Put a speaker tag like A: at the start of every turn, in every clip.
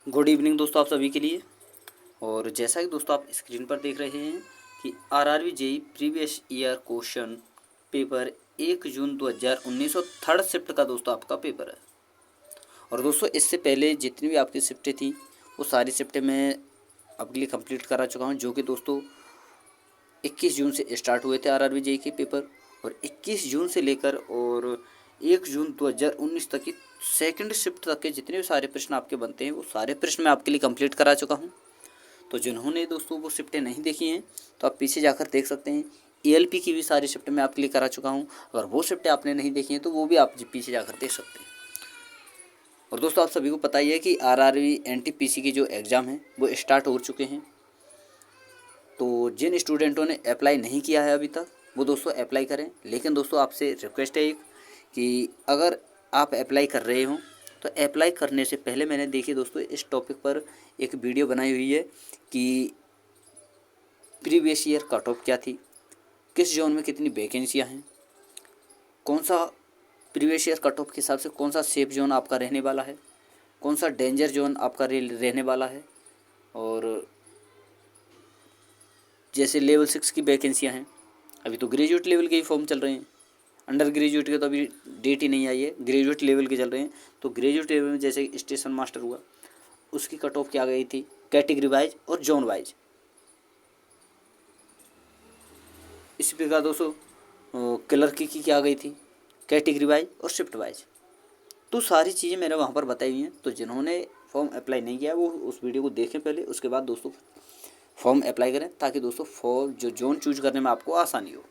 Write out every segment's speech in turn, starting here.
A: Good evening दोस्तों आप सभी के लिए। और जैसा कि दोस्तों आप स्क्रीन पर देख रहे हैं कि RRB JE previous year question paper 1 जून 2019 और थर्ड शिफ्ट का दोस्तों आपका पेपर है। और दोस्तों इससे पहले जितनी भी आपकी शिफ्टें थी वो सारी शिफ्टें मैं आपके लिए कंप्लीट करा चुका हूं, जो कि दोस्तों 21 जून से स्टार्ट हुए थे आरआरबी जेई के पेपर। और 21 जून से लेकर और 1 जून 2019 तक की सेकंड शिफ्ट तक के जितने भी सारे प्रश्न आपके बनते हैं वो सारे प्रश्न मैं आपके लिए कंप्लीट करा चुका हूं। तो जिन्होंने दोस्तों वो शिफ्टें नहीं देखी हैं तो आप पीछे जाकर देख सकते हैं। ईएलपी की भी सारी शिफ्टें मैं आपके लिए करा चुका हूं। अगर वो शिफ्टें आपने नहीं देखी हैं तो वो भी आप पीछे जाकर देख सकते हैं। और दोस्तों आप सभी को पता ही है कि आरआरबी एनटीपीसी के जो एग्ज़ाम हैं वो स्टार्ट हो चुके हैं। तो जिन स्टूडेंटों ने अप्लाई नहीं किया है अभी तक वो दोस्तों अप्लाई करें। लेकिन दोस्तों आपसे रिक्वेस्ट है एक कि अगर आप अप्लाई कर रहे हो तो अप्लाई करने से पहले मैंने देखिए दोस्तों इस टॉपिक पर एक वीडियो बनाई हुई है कि प्रीवियस ईयर कट ऑफ क्या थी, किस जोन में कितनी वैकेंसियां हैं, कौन सा प्रीवियस ईयर कट ऑफ के हिसाब से कौन सा सेफ जोन आपका रहने वाला है, कौन सा डेंजर जोन आपका रहने वाला है। और जैसे लेवल 6 की वैकेंसियां हैं, अभी तो ग्रेजुएट लेवल के ही फॉर्म चल रहे हैं, अंडर ग्रेजुएट के तो अभी डेट ही नहीं आई है, ग्रेजुएट लेवल के चल रहे हैं। तो ग्रेजुएट लेवल में जैसे स्टेशन मास्टर हुआ उसकी कट ऑफ क्या गई थी कैटेगरी वाइज और जोन वाइज। इसी प्रकार दोस्तों क्लर्क की क्या गई थी कैटेगरी वाइज और शिफ्ट वाइज। तो सारी चीज़ें मैंने वहाँ पर बताई हुई हैं। तो जिन्होंने फॉर्म अप्लाई नहीं किया वो उस वीडियो को देखें पहले, उसके बाद दोस्तों फॉर्म अप्लाई करें ताकि दोस्तों फॉर्म जो जोन चूज करने में आपको आसानी हो।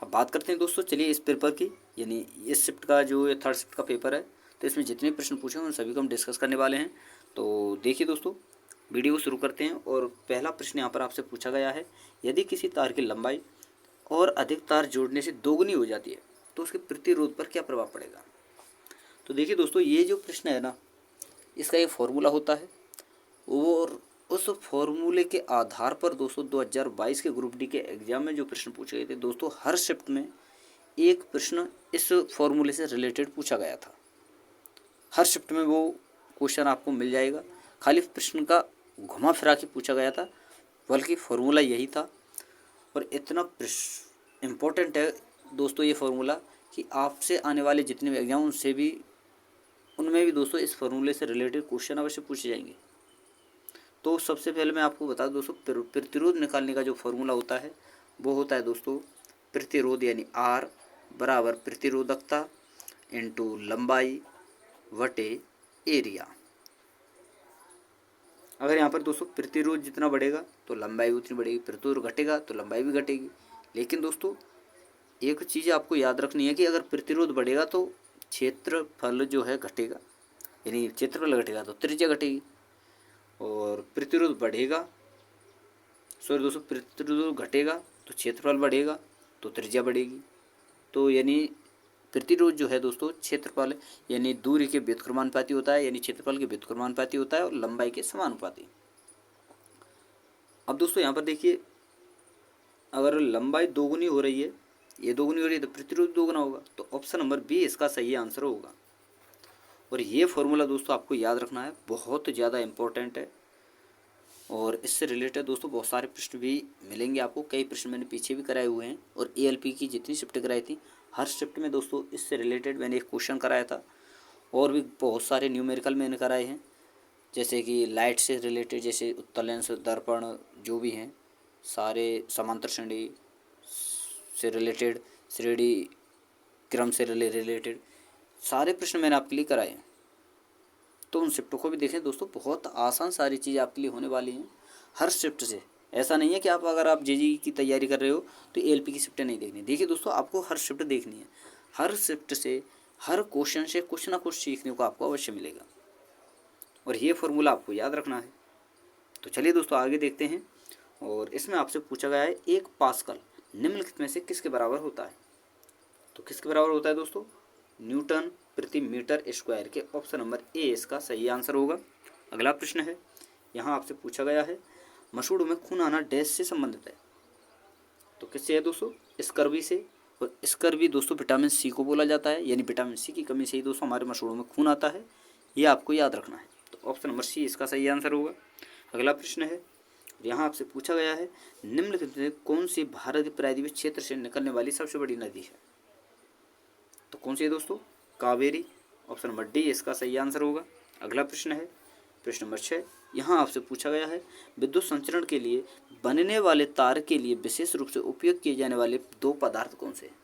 A: अब बात करते हैं दोस्तों, चलिए इस पेपर की, यानी इस शिफ्ट का जो थर्ड शिफ्ट का पेपर है तो इसमें जितने प्रश्न पूछे हैं उन सभी को हम डिस्कस करने वाले हैं। तो देखिए दोस्तों वीडियो को शुरू करते हैं। और पहला प्रश्न यहाँ पर आपसे पूछा गया है, यदि किसी तार की लंबाई और अधिक तार जोड़ने से दोगुनी हो जाती है तो उसके प्रतिरोध पर क्या प्रभाव पड़ेगा। तो देखिए दोस्तों ये जो प्रश्न है ना, इसका एक फॉर्मूला होता है और उस फॉर्मूले के आधार पर दोस्तों 2022 के ग्रुप डी के एग्जाम में जो प्रश्न पूछे गए थे दोस्तों, हर शिफ्ट में एक प्रश्न इस फॉर्मूले से रिलेटेड पूछा गया था। हर शिफ्ट में वो क्वेश्चन आपको मिल जाएगा, खाली प्रश्न का घुमा फिरा के पूछा गया था, बल्कि फॉर्मूला यही था। और इतना इम्पोर्टेंट है दोस्तों ये फार्मूला कि आपसे आने वाले जितने भी एग्जाम उनमें भी दोस्तों इस फार्मूले से रिलेटेड क्वेश्चन अवश्य पूछे जाएंगे। तो सबसे पहले मैं आपको बता दूं दोस्तों, प्रतिरोध निकालने का जो फार्मूला होता है वो होता है दोस्तों प्रतिरोध, यानी आर बराबर प्रतिरोधकता इंटू लंबाई वटे एरिया। अगर यहाँ पर दोस्तों प्रतिरोध जितना बढ़ेगा तो लंबाई उतनी बढ़ेगी, प्रतिरोध घटेगा तो लंबाई भी घटेगी। लेकिन दोस्तों एक चीज़ आपको याद रखनी है कि अगर प्रतिरोध बढ़ेगा तो क्षेत्रफल जो है घटेगा, यानी क्षेत्रफल घटेगा तो त्रिज्या घटेगी। और प्रतिरोध बढ़ेगा, सॉरी दोस्तों, प्रतिरोध घटेगा तो क्षेत्रफल बढ़ेगा तो त्रिज्या बढ़ेगी। तो यानी प्रतिरोध जो है दोस्तों क्षेत्रफल यानी दूरी के व्युत्क्रमानुपाती होता है, यानी क्षेत्रफल के व्युत्क्रमानुपाती होता है और लंबाई के समानुपाती। अब दोस्तों यहाँ पर देखिए, अगर लंबाई दोगुनी हो रही है, ये दोगुनी हो रही है तो प्रतिरोध दोगुना होगा। तो ऑप्शन नंबर बी इसका सही आंसर होगा। और ये फॉर्मूला दोस्तों आपको याद रखना है, बहुत ज़्यादा इम्पोर्टेंट है। और इससे रिलेटेड दोस्तों बहुत सारे प्रश्न भी मिलेंगे आपको, कई प्रश्न मैंने पीछे भी कराए हुए हैं। और एएलपी की जितनी शिफ्ट कराई थी हर शिफ्ट में दोस्तों इससे रिलेटेड मैंने एक क्वेश्चन कराया था। और भी बहुत सारे न्यूमेरिकल मैंने कराए हैं, जैसे कि लाइट से रिलेटेड, जैसे उत्तलन से दर्पण जो भी हैं सारे, समांतर श्रेणी से रिलेटेड, श्रेणी क्रम से रिलेटेड सारे प्रश्न मैंने आपके लिए कराए हैं। तो उन शिफ्टों को भी देखें दोस्तों, बहुत आसान सारी चीज़ आपके लिए होने वाली हैं हर शिफ्ट से। ऐसा नहीं है कि अगर आप जेजी की तैयारी कर रहे हो तो एएलपी की शिफ्टें नहीं देखनी। देखिए दोस्तों आपको हर शिफ्ट देखनी है, हर शिफ्ट से हर क्वेश्चन से कुछ ना कुछ सीखने को आपको अवश्य मिलेगा। और ये फार्मूला आपको याद रखना है। तो चलिए दोस्तों आगे देखते हैं। और इसमें आपसे पूछा गया है 1 पास्कल निम्नलिखित में से किसके बराबर होता है। तो किसके बराबर होता है दोस्तों, न्यूटन प्रति मीटर स्क्वायर के। ऑप्शन नंबर ए इसका सही आंसर होगा। अगला प्रश्न है, यहाँ आपसे पूछा गया है मसूड़ों में खून आना डैश से संबंधित है। तो किससे है दोस्तों, स्कर्वी से। और स्कर्वी दोस्तों विटामिन सी को बोला जाता है, यानी विटामिन सी की कमी से ही दोस्तों हमारे मसूड़ों में खून आता है, ये आपको याद रखना है। ऑप्शन नंबर सी इसका सही आंसर होगा। अगला प्रश्न है, यहाँ आपसे पूछा गया है निम्नलिखित में कौन सी भारत के प्रायद्वीप क्षेत्र से निकलने वाली सबसे बड़ी नदी है? तो कौन सी है दोस्तों? कावेरी। ऑप्शन नंबर डी इसका सही आंसर होगा। अगला प्रश्न है प्रश्न नंबर 6, यहाँ आपसे पूछा गया है विद्युत संचरण के लिए बनने वाले तार के लिए विशेष रूप से उपयोग किए जाने वाले दो पदार्थ कौन से हैं?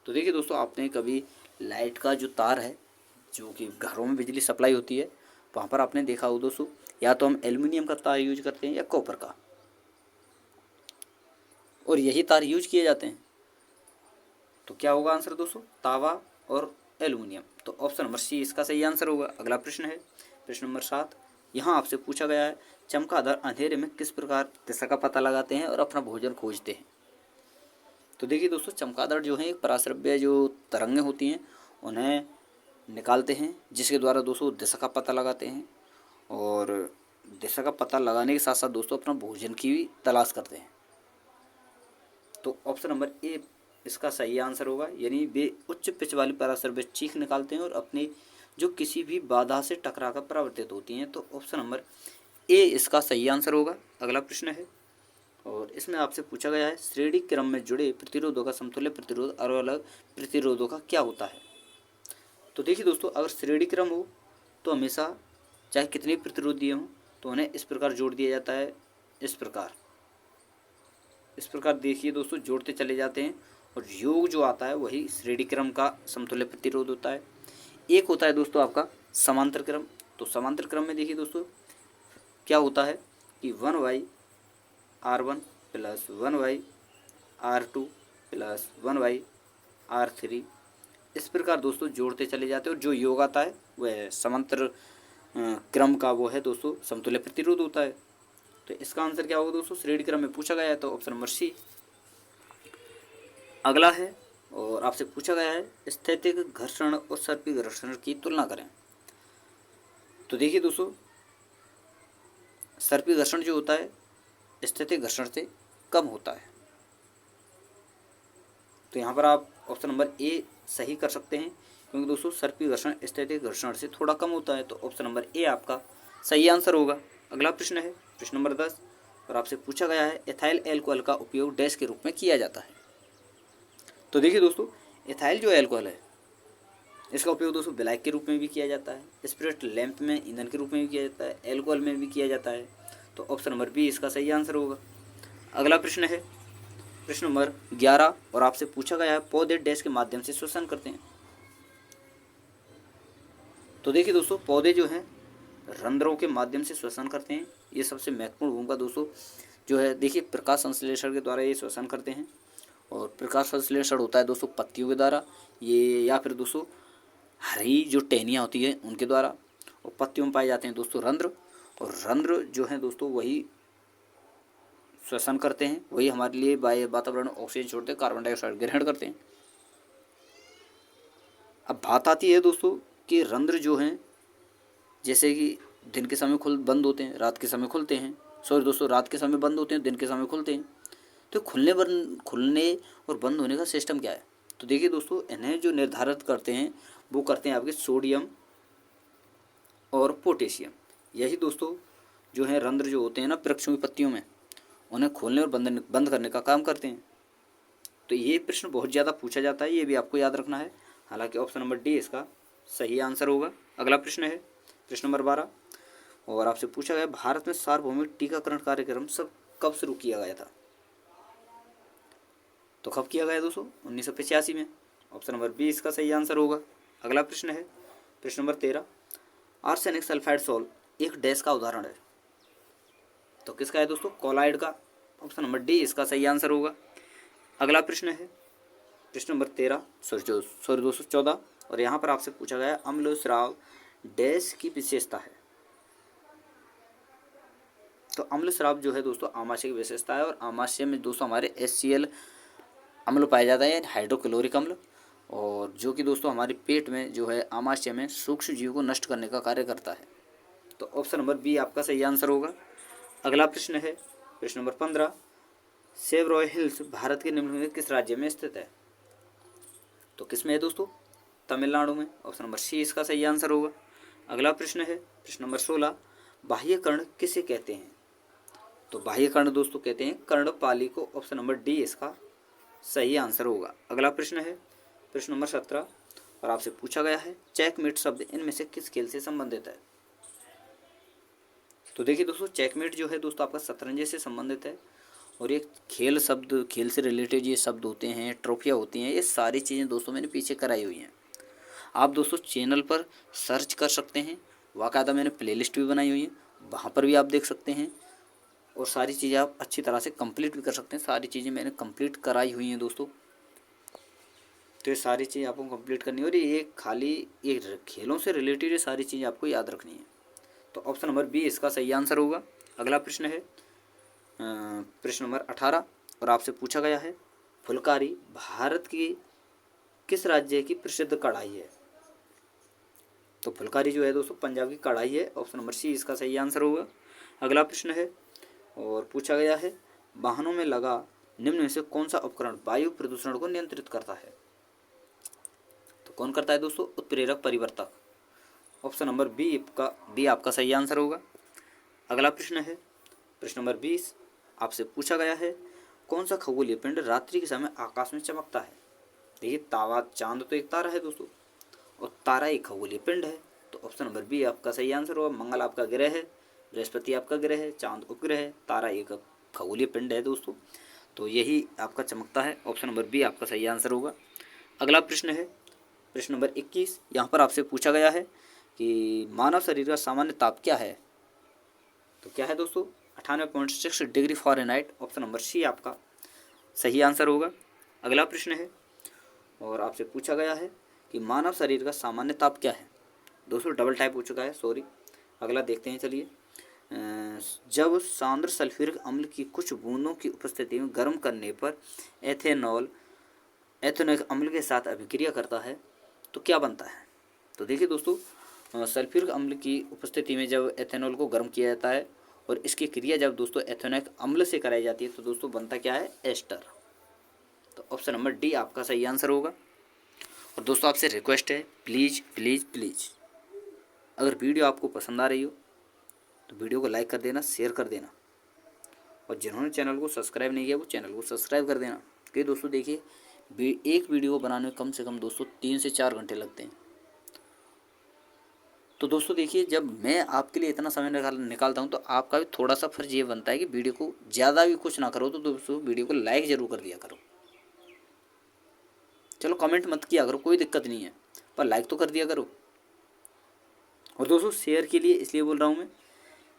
A: तो देखिए दोस्तों, आपने कभी लाइट का जो तार है जो कि घरों में बिजली सप्लाई होती है वहाँ पर आपने देखा हो दोस्तों, या तो हम एल्युमिनियम का तार यूज करते हैं या कॉपर का, और यही तार यूज किए जाते हैं। तो क्या होगा आंसर दोस्तों? तावा और एल्युमिनियम। तो ऑप्शन नंबर सी इसका सही आंसर होगा। अगला प्रश्न है प्रश्न नंबर 7, यहाँ आपसे पूछा गया है चमगादड़ अंधेरे में किस प्रकार दिशा का पता लगाते हैं और अपना भोजन खोजते हैं? तो देखिए दोस्तों, चमगादड़ जो है एक पराश्रव्य जो तरंगें होती हैं उन्हें निकालते हैं, जिसके द्वारा दोस्तों दिशा का पता लगाते हैं, और दिशा का पता लगाने के साथ साथ दोस्तों अपना भोजन की भी तलाश करते हैं। तो ऑप्शन नंबर ए इसका सही आंसर होगा, यानी वे उच्च पिच वाली पराश्रव्य चीख निकालते हैं और अपने जो किसी भी बाधा से टकराकर परावर्तित होती हैं। तो ऑप्शन नंबर ए इसका सही आंसर होगा। अगला प्रश्न है, और इसमें आपसे पूछा गया है श्रेणी क्रम में जुड़े प्रतिरोधों का समतुल्य प्रतिरोध और अलग प्रतिरोधों का क्या होता है? तो देखिए दोस्तों, अगर श्रेणी क्रम हो तो हमेशा चाहे कितने प्रतिरोध दिए हों तो उन्हें इस प्रकार जोड़ दिया जाता है, इस प्रकार देखिए दोस्तों जोड़ते चले जाते हैं, और योग जो आता है वही श्रेणी क्रम का समतुल्य प्रतिरोध होता है। एक होता है दोस्तों आपका समांतर क्रम। तो समांतर क्रम में देखिए दोस्तों क्या होता है कि 1/R1 plus 1/R2 plus 1/R3, इस प्रकार दोस्तों जोड़ते चले जाते हैं, और जो योग आता है वह समांतर क्रम का वो है दोस्तों समतुल्य प्रतिरोध होता है। तो इसका आंसर क्या होगा दोस्तों? श्रेणी क्रम में पूछा गया है तो ऑप्शन नंबर सी। अगला है, और आपसे पूछा गया है स्थैतिक घर्षण और सर्पी घर्षण की तुलना करें। तो देखिए दोस्तों, सर्पी घर्षण जो होता है स्थैतिक घर्षण से कम होता है। तो यहाँ पर आप ऑप्शन नंबर ए सही कर सकते हैं, क्योंकि दोस्तों सर्पी घर्षण स्थैतिक घर्षण से थोड़ा कम होता है। तो ऑप्शन नंबर ए आपका सही आंसर होगा। अगला प्रश्न है प्रश्न नंबर 10, और आपसे पूछा गया है एथाइल एल्कोहल का उपयोग डैश के रूप में किया जाता है। तो देखिए दोस्तों, एथाइल जो एल्कोहल है इसका उपयोग दोस्तों ब्लैक के रूप में भी किया जाता है, स्पिरिट लैंप में ईंधन के रूप में भी किया जाता है, एल्कोहल में भी किया जाता है। तो ऑप्शन नंबर बी इसका सही आंसर होगा। अगला प्रश्न है प्रश्न नंबर 11, और आपसे पूछा गया है पौधे डैश के माध्यम से श्वसन करते हैं। तो देखिए दोस्तों, पौधे जो हैं रंध्रों के माध्यम से श्वसन करते हैं। ये सबसे महत्वपूर्ण भूमिका दोस्तों जो है, देखिए प्रकाश संश्लेषण के द्वारा ये श्वसन करते हैं, और प्रकाश संश्लेषण होता है दोस्तों पत्तियों के द्वारा, ये या फिर दोस्तों हरी जो टहनियाँ होती है उनके द्वारा, और पत्तियों में पाए जाते हैं दोस्तों रंध्र, और रंध्र जो हैं दोस्तों वही श्वसन करते हैं, वही हमारे लिए वातावरण ऑक्सीजन छोड़ते हैं, कार्बन डाइऑक्साइड ग्रहण करते हैं। अब बात आती है दोस्तों कि रंध्र जो हैं जैसे कि दिन के समय बंद होते हैं, रात के समय खुलते हैं, सॉरी दोस्तों रात के समय बंद होते हैं, दिन के समय खुलते हैं। तो खुलने और बंद होने का सिस्टम क्या है? तो देखिए दोस्तों, इन्हें जो निर्धारित करते हैं वो करते हैं आपके सोडियम और पोटेशियम। यही दोस्तों जो है रंध्र जो होते हैं ना वृक्षों की पत्तियों में, उन्हें खोलने और बंद करने का काम करते हैं। तो ये प्रश्न बहुत ज़्यादा पूछा जाता है, ये भी आपको याद रखना है। हालांकि ऑप्शन नंबर डी इसका सही आंसर होगा। अगला प्रश्न है प्रश्न नंबर 12, और आपसे पूछा गया भारत में सार्वभौमिक टीकाकरण कार्यक्रम सब कब शुरू किया गया था? तो कब किया गया दोस्तों? 1985 में। ऑप्शन नंबर बी इसका सही आंसर होगा। अगला प्रश्न है प्रश्न नंबर 13, आर्सेनिक सल्फाइड सॉल्ट एक डैश का उदाहरण है। तो किसका है दोस्तों? कोलाइड का। ऑप्शन नंबर डी इसका सही आंसर होगा। अगला प्रश्न है प्रश्न नंबर 13 सॉरी दोस्तों 14, और यहाँ पर आपसे पूछा गया अम्ल स्राव डैश की विशेषता है। तो अम्ल स्राव जो है दोस्तों आमाशय की विशेषता है, और आमाशय में दोस्तों हमारे HCl अम्ल पाया जाता है, हाइड्रोक्लोरिक अम्ल, और जो कि दोस्तों हमारे पेट में जो है आमाशय में सूक्ष्म जीवों को नष्ट करने का कार्य करता है। तो ऑप्शन नंबर बी आपका सही आंसर होगा। अगला प्रश्न है प्रश्न नंबर 15, सेवरॉय हिल्स भारत के निम्नलिखित किस राज्य में स्थित है? तो किस में है दोस्तों? तमिलनाडु में। ऑप्शन नंबर सी इसका सही आंसर होगा। अगला प्रश्न है प्रश्न नंबर 16, बाह्य कर्ण किसे कहते हैं? तो बाह्य कर्ण दोस्तों कहते हैं कर्णपाली को। ऑप्शन नंबर डी इसका सही आंसर होगा। अगला प्रश्न है प्रश्न नंबर 17 और आपसे पूछा गया है चेकमेट शब्द इनमें से किस खेल से संबंधित है? तो देखिए दोस्तों, चेकमेट जो है दोस्तों आपका शतरंज से संबंधित है। और ये खेल शब्द, खेल से रिलेटेड ये शब्द होते हैं, ट्रॉफियाँ होती हैं, ये सारी चीज़ें दोस्तों मैंने पीछे कराई हुई हैं। आप दोस्तों चैनल पर सर्च कर सकते हैं, बाकायदा मैंने प्लेलिस्ट भी बनाई हुई है, वहाँ पर भी आप देख सकते हैं। और सारी चीज़ें आप अच्छी तरह से कंप्लीट भी कर सकते हैं। सारी चीज़ें मैंने कंप्लीट कराई हुई हैं दोस्तों। तो ये सारी चीज़ें आपको कंप्लीट करनी है और ये खाली ये खेलों से रिलेटेड ये सारी चीज़ें आपको याद रखनी है। तो ऑप्शन नंबर बी इसका सही आंसर होगा। अगला प्रश्न है प्रश्न नंबर 18 और आपसे पूछा गया है फुलकारी भारत की किस राज्य की प्रसिद्ध कढ़ाई है? तो फुलकारी जो है दोस्तों पंजाब की कढ़ाई है। ऑप्शन नंबर सी इसका सही आंसर होगा। अगला प्रश्न है और पूछा गया है वाहनों में लगा निम्न में से कौन सा उपकरण वायु प्रदूषण को नियंत्रित करता है? तो कौन करता है दोस्तों? उत्प्रेरक परिवर्तक। ऑप्शन नंबर बी आपका सही आंसर होगा। अगला प्रश्न है प्रश्न नंबर 20 आपसे पूछा गया है कौन सा खगोलीय पिंड रात्रि के समय आकाश में चमकता है? देखिए तावा चांद तो एक तारा है दोस्तों और तारा एक खगोलीय पिंड है। तो ऑप्शन नंबर बी आपका सही आंसर होगा। मंगल आपका ग्रह है, बृहस्पति आपका ग्रह है, चांद उपग्रह है, तारा एक खगोलीय पिंड है दोस्तों। तो यही आपका चमकता है। ऑप्शन नंबर बी आपका सही आंसर होगा। अगला प्रश्न है प्रश्न नंबर 21। यहाँ पर आपसे पूछा गया है कि मानव शरीर का सामान्य ताप क्या है? तो क्या है दोस्तों? 98.6 degree Fahrenheit. Option number C आपका सही आंसर होगा। अगला प्रश्न है और आपसे पूछा गया है कि मानव शरीर का सामान्य ताप क्या है? दोस्तों डबल टाइप हो चुका है, सॉरी। अगला देखते हैं, चलिए। जब सांद्र सल्फ्यूरिक अम्ल की कुछ बूंदों की उपस्थिति में गर्म करने पर एथेनॉइक अम्ल के साथ अभिक्रिया करता है तो क्या बनता है? तो देखिए दोस्तों, सल्फ्यूरिक अम्ल की उपस्थिति में जब एथेनॉल को गर्म किया जाता है और इसकी क्रिया जब दोस्तों एथेनॉइक अम्ल से कराई जाती है तो दोस्तों बनता क्या है? एस्टर। तो ऑप्शन नंबर डी आपका सही आंसर होगा। और दोस्तों आपसे रिक्वेस्ट है, प्लीज़ प्लीज़ प्लीज़ अगर वीडियो आपको पसंद आ रही हो तो वीडियो को लाइक कर देना, शेयर कर देना। और जिन्होंने चैनल को सब्सक्राइब नहीं किया वो चैनल को सब्सक्राइब कर देना। क्योंकि दोस्तों देखिए एक वीडियो को बनाने में कम से कम दोस्तों 3 से 4 घंटे लगते हैं। तो दोस्तों देखिए, जब मैं आपके लिए इतना समय निकालता हूँ तो आपका भी थोड़ा सा फर्ज ये बनता है कि वीडियो को ज़्यादा भी कुछ ना करो तो दोस्तों वीडियो को लाइक ज़रूर कर दिया करो। चलो कमेंट मत किया करो, कोई दिक्कत नहीं है, पर लाइक तो कर दिया करो। और दोस्तों शेयर के लिए इसलिए बोल रहा हूँ मैं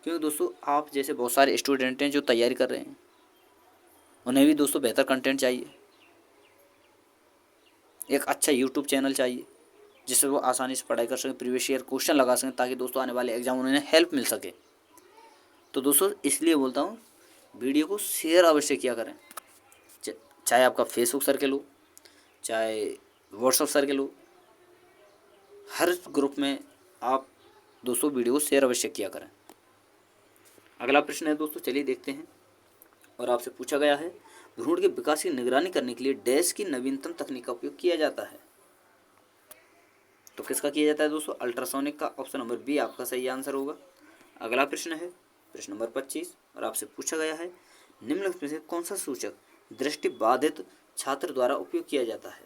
A: क्योंकि दोस्तों आप जैसे बहुत सारे स्टूडेंट हैं जो तैयारी कर रहे हैं, उन्हें भी दोस्तों बेहतर कंटेंट चाहिए, एक अच्छा यूट्यूब चैनल चाहिए जिससे वो आसानी से पढ़ाई कर सकें, प्रीवियस ईयर क्वेश्चन लगा सकें, ताकि दोस्तों आने वाले एग्जाम उन्हें हेल्प मिल सके। तो दोस्तों इसलिए बोलता हूँ वीडियो को शेयर अवश्य किया करें, चाहे आपका फेसबुक सर्कल हो, चाहे व्हाट्सएप सर्कल हो, हर ग्रुप में आप दोस्तों वीडियो को शेयर अवश्य किया करें। अगला प्रश्न है दोस्तों, चलिए देखते हैं। और आपसे पूछा गया है भ्रूण के विकास की निगरानी करने के लिए डैश की नवीनतम तकनीक का उपयोग किया जाता है। तो किसका किया जाता है दोस्तों? अल्ट्रासोनिक का। ऑप्शन नंबर बी आपका सही आंसर होगा। अगला प्रश्न है प्रश्न नंबर 25 और आपसे पूछा गया है निम्नलिखित में से कौन सा सूचक दृष्टि बाधित छात्र द्वारा उपयोग किया जाता है?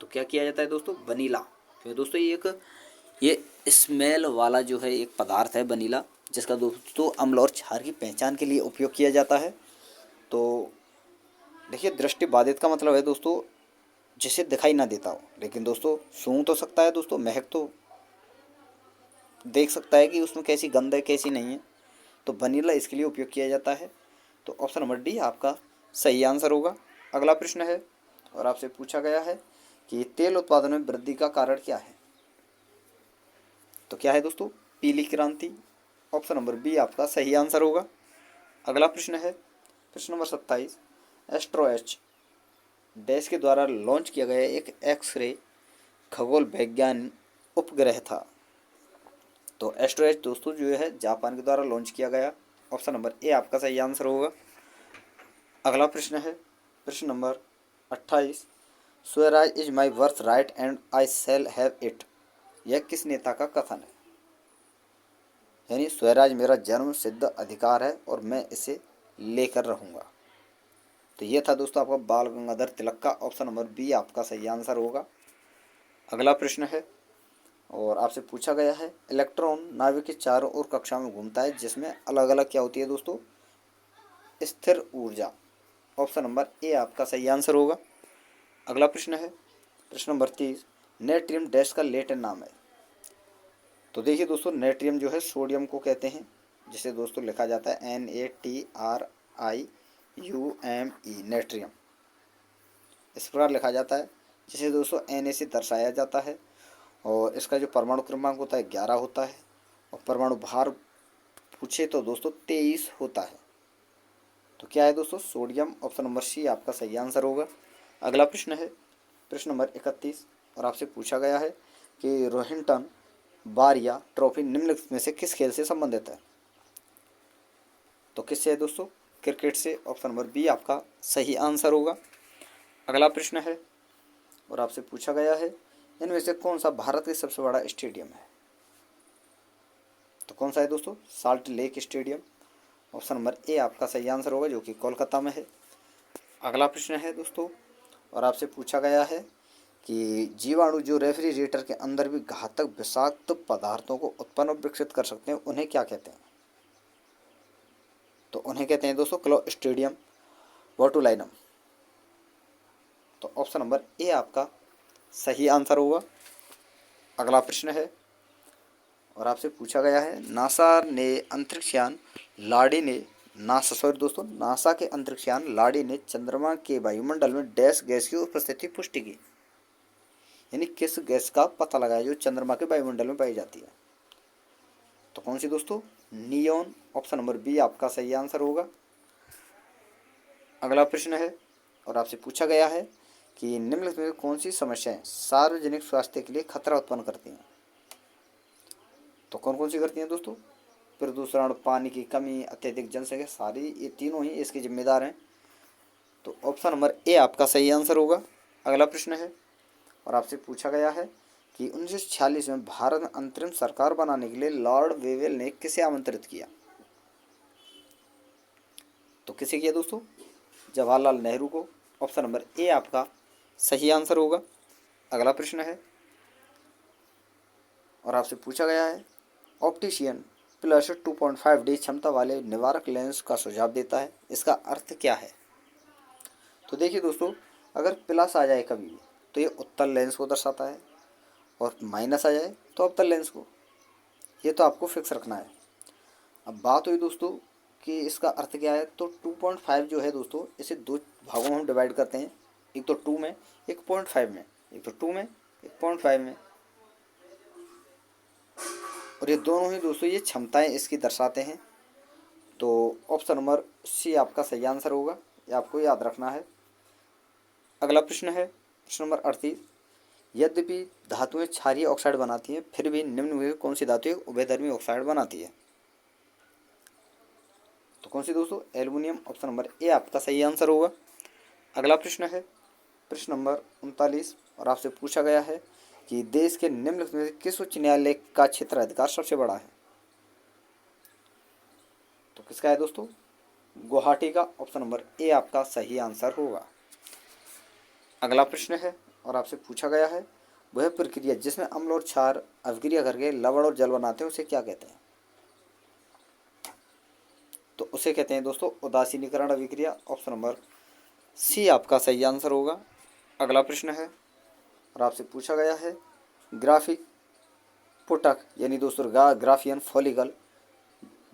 A: तो क्या किया जाता है दोस्तों? वनीला। क्योंकि दोस्तों ये स्मेल वाला जो है एक पदार्थ है वनीला, जिसका दोस्तों अम्ल और क्षार की पहचान के लिए उपयोग किया जाता है। तो देखिए दृष्टि बाधित का मतलब है दोस्तों जिसे दिखाई ना देता हो, लेकिन दोस्तों सूंघ तो सकता है दोस्तों, महक तो देख सकता है कि उसमें कैसी गंध है कैसी नहीं है। तो वनीला इसके लिए उपयोग किया जाता है। तो ऑप्शन नंबर डी आपका सही आंसर होगा। अगला प्रश्न है और आपसे पूछा गया है कि तेल उत्पादन में वृद्धि का कारण क्या है? तो क्या है दोस्तों? पीली क्रांति। ऑप्शन नंबर बी आपका सही आंसर होगा। अगला प्रश्न है प्रश्न नंबर 27। एस्ट्रोएच डैश के द्वारा लॉन्च किया गया एक एक्सरे खगोल वैज्ञान उपग्रह था। तो एस्ट्रोएच दोस्तों जो है जापान के द्वारा लॉन्च किया गया। ऑप्शन नंबर ए आपका सही आंसर होगा। अगला प्रश्न है प्रश्न number 28। Swaraj is my birth right and I shall have it. यह किस नेता का कथन है? यानी स्वराज मेरा जन्म सिद्ध अधिकार है और मैं इसे लेकर रहूँगा। तो ये था दोस्तों आपका बाल गंगाधर तिलक का। ऑप्शन नंबर बी आपका सही आंसर होगा। अगला प्रश्न है और आपसे पूछा गया है, इलेक्ट्रॉन नाभिक के चारों ओर कक्षा में घूमता है जिसमें अलग अलग क्या होती है दोस्तों? स्थिर ऊर्जा। ऑप्शन नंबर ए आपका सही आंसर होगा। अगला प्रश्न है प्रश्न नंबर 30, नेट्रियम डैश का लैटिन नाम है। तो देखिए दोस्तों, नेट्रियम जो है सोडियम को कहते हैं, जिसे दोस्तों लिखा जाता है NaTriUMe, नेट्रियम इस प्रकार लिखा जाता है, जिसे दोस्तों Na से दर्शाया जाता है। और इसका जो परमाणु क्रमांक होता है 11 होता है और परमाणु भार पूछे तो दोस्तों 23 होता है। तो क्या है दोस्तों? सोडियम। ऑप्शन नंबर सी आपका सही आंसर होगा। अगला प्रश्न है प्रश्न नंबर 31 और आपसे पूछा गया है कि रोहिंटन बारिया ट्रॉफी निम्नलिखित में से किस खेल से संबंधित है? तो किससे है दोस्तों? क्रिकेट से। ऑप्शन नंबर बी आपका सही आंसर होगा। अगला प्रश्न है और आपसे पूछा गया है, इनमें से कौन सा भारत का सबसे बड़ा स्टेडियम है? तो कौन सा है दोस्तों? Salt lake stadium. Option number A आपका सही आंसर होगा, जो कि कोलकाता में है। अगला प्रश्न है दोस्तों और आपसे पूछा गया है कि जीवाणु जो रेफ्रिजरेटर के अंदर भी घातक विषाक्त पदार्थों को उत्पन्न और विकसित कर सकते हैं, उन्हें क्या कहते हैं? तो उन्हें कहते हैं दोस्तों क्लोस्ट्रीडियम बोटुलिनम। तो ऑप्शन नंबर ए आपका सही आंसर होगा। अगला प्रश्न है और आपसे पूछा गया है, नासा के अंतरिक्षयान लाडी ने चंद्रमा के वायुमंडल में डैश गैस की उपस्थिति पुष्टि की। यानी किस गैस का पता लगाया जो चंद्रमा के वायुमंडल में पाई जाती है? तो कौन सी दोस्तों? नियोन। ऑप्शन नंबर बी आपका सही आंसर होगा। अगला प्रश्न है और आपसे पूछा गया है कि निम्नलिखित में कौन सी समस्याएं सार्वजनिक स्वास्थ्य के लिए खतरा उत्पन्न करती हैं? तो कौन कौन सी करती हैं दोस्तों? प्रदूषण, पानी की कमी, अत्यधिक जनसंख्या, सारी ये तीनों ही इसके जिम्मेदार हैं। तो ऑप्शन नंबर ए आपका सही आंसर होगा। अगला प्रश्न है और आपसे पूछा गया है कि 1946 में भारत में अंतरिम सरकार बनाने के लिए लॉर्ड वेवेल ने किसे आमंत्रित किया? तो किसे किया दोस्तों? जवाहरलाल नेहरू को। ऑप्शन नंबर ए आपका सही आंसर होगा। अगला प्रश्न है और आपसे पूछा गया है, ऑप्टिशियन प्लस 2.5D क्षमता वाले निवारक लेंस का सुझाव देता है, इसका अर्थ क्या है? तो देखिए दोस्तों, अगर प्लस आ जाए कभी भी तो ये उत्तल लेंस को दर्शाता है और माइनस आ जाए तो अवतल लेंस को। ये तो आपको फिक्स रखना है। अब बात हुई दोस्तों कि इसका अर्थ क्या है, तो 2.5 जो है दोस्तों, इसे दो भागों में हम डिवाइड करते हैं, एक तो 2 में, एक 0.5 में, एक तो 2 में, एक 0.5 में। और ये दोनों ही दोस्तों ये क्षमताएं इसकी दर्शाते हैं। तो ऑप्शन नंबर सी आपका सही आंसर होगा, ये आपको याद रखना है। अगला प्रश्न है प्रश्न नंबर 38, यद्यपि धातुएं क्षारीय ऑक्साइड बनाती हैं, फिर भी निम्न में कौन सी धातु उभयधर्मी ऑक्साइड बनाती है? तो कौन सी दोस्तों? एल्युमिनियम। ऑप्शन नंबर ए आपका सही आंसर होगा। अगला प्रश्न है प्रश्न नंबर 39 और आपसे पूछा गया है कि देश के निम्नलिखित में से किस उच्च न्यायालय का क्षेत्राधिकार सबसे बड़ा है? तो किसका है दोस्तों? गुवाहाटी का। ऑप्शन नंबर ए आपका सही आंसर होगा। अगला प्रश्न है और आपसे पूछा गया है, वह प्रक्रिया जिसमें अम्ल और क्षार अभिक्रिया करके लवण और जल बनाते हैं, उसे क्या कहते हैं? तो उसे कहते हैं दोस्तों उदासीनीकरण अभिक्रिया। ऑप्शन नंबर सी आपका सही आंसर होगा। अगला प्रश्न है और आपसे पूछा गया है, ग्राफिक पुटक यानी दोस्तों ग्राफियन फॉलिकल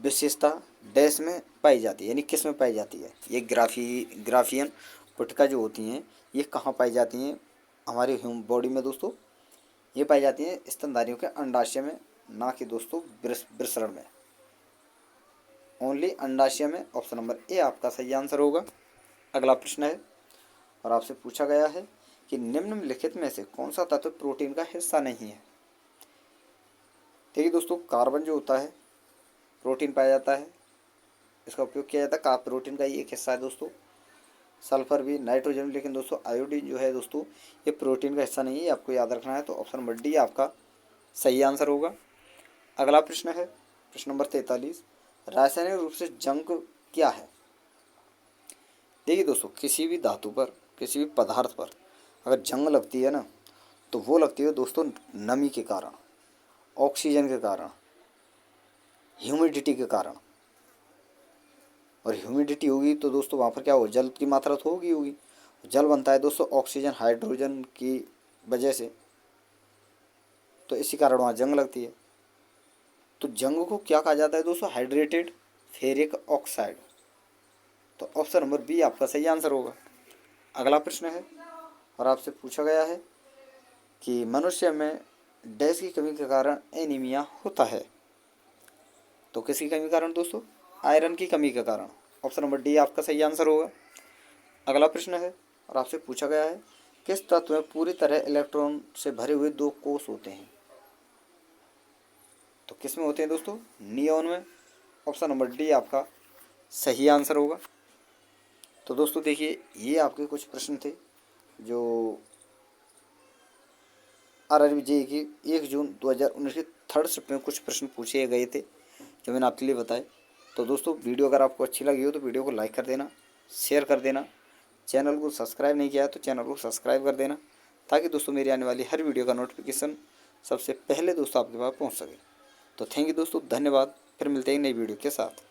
A: विशेषता डैश में पाई जाती है, यानी किस में पाई जाती है? ये ग्राफियन पुटका जो होती हैं ये कहाँ पाई जाती हैं हमारे ह्यूमन बॉडी में दोस्तों? ये पाई जाती हैं स्तनधारियों के अंडाशय में, ना कि दोस्तों वृषण में, ओनली अंडाशय में। ऑप्शन नंबर ए आपका सही आंसर होगा। अगला प्रश्न है और आपसे पूछा गया है कि निम्नलिखित में से कौन सा तत्व प्रोटीन का हिस्सा नहीं है? देखिए दोस्तों, कार्बन जो होता है प्रोटीन पाया जाता है, इसका उपयोग किया जाता है, प्रोटीन का ही एक हिस्सा है दोस्तों। सल्फर भी, नाइट्रोजन, लेकिन दोस्तों आयोडीन जो है दोस्तों ये प्रोटीन का हिस्सा नहीं है, आपको याद रखना है। तो ऑप्शन नंबर डी आपका सही आंसर होगा। अगला प्रश्न है प्रश्न नंबर 43, रासायनिक रूप से जंग क्या है? देखिए दोस्तों, किसी भी धातु पर, किसी भी पदार्थ पर अगर जंग लगती है ना, तो वो लगती है दोस्तों नमी के कारण, ऑक्सीजन के कारण, ह्यूमिडिटी के कारण। और ह्यूमिडिटी होगी तो दोस्तों वहाँ पर क्या होगा, जल की मात्रा तो होगी। जल बनता है दोस्तों ऑक्सीजन हाइड्रोजन की वजह से, तो इसी कारण वहाँ जंग लगती है। तो जंग को क्या कहा जाता है दोस्तों? Hydrated ferric oxide. तो ऑप्शन नंबर बी आपका सही आंसर होगा। अगला प्रश्न है और आपसे पूछा गया है कि मनुष्य में डैश की कमी के कारण एनीमिया होता है। तो किसकी कमी के कारण दोस्तों? आयरन की कमी के कारण। ऑप्शन नंबर डी आपका सही आंसर होगा। अगला प्रश्न है और आपसे पूछा गया है, किस तत्व में पूरी तरह इलेक्ट्रॉन से भरे हुए दो कोष होते हैं? तो किस में होते हैं दोस्तों? नियोन में। ऑप्शन नंबर डी आपका सही आंसर होगा। तो दोस्तों देखिए, ये आपके कुछ प्रश्न थे जो RRB JEE की 1 जून 2019 की थर्ड शिफ्ट में कुछ प्रश्न पूछे गए थे जो मैंने आपके लिए बताए। तो दोस्तों वीडियो अगर आपको अच्छी लगी हो तो वीडियो को लाइक कर देना, शेयर कर देना, चैनल को सब्सक्राइब नहीं किया है तो चैनल को सब्सक्राइब कर देना, ताकि दोस्तों मेरी आने वाली हर वीडियो का नोटिफिकेशन सबसे पहले दोस्तों आपके पास पहुँच सके। तो थैंक यू दोस्तों, धन्यवाद। फिर मिलते हैं नई वीडियो के साथ।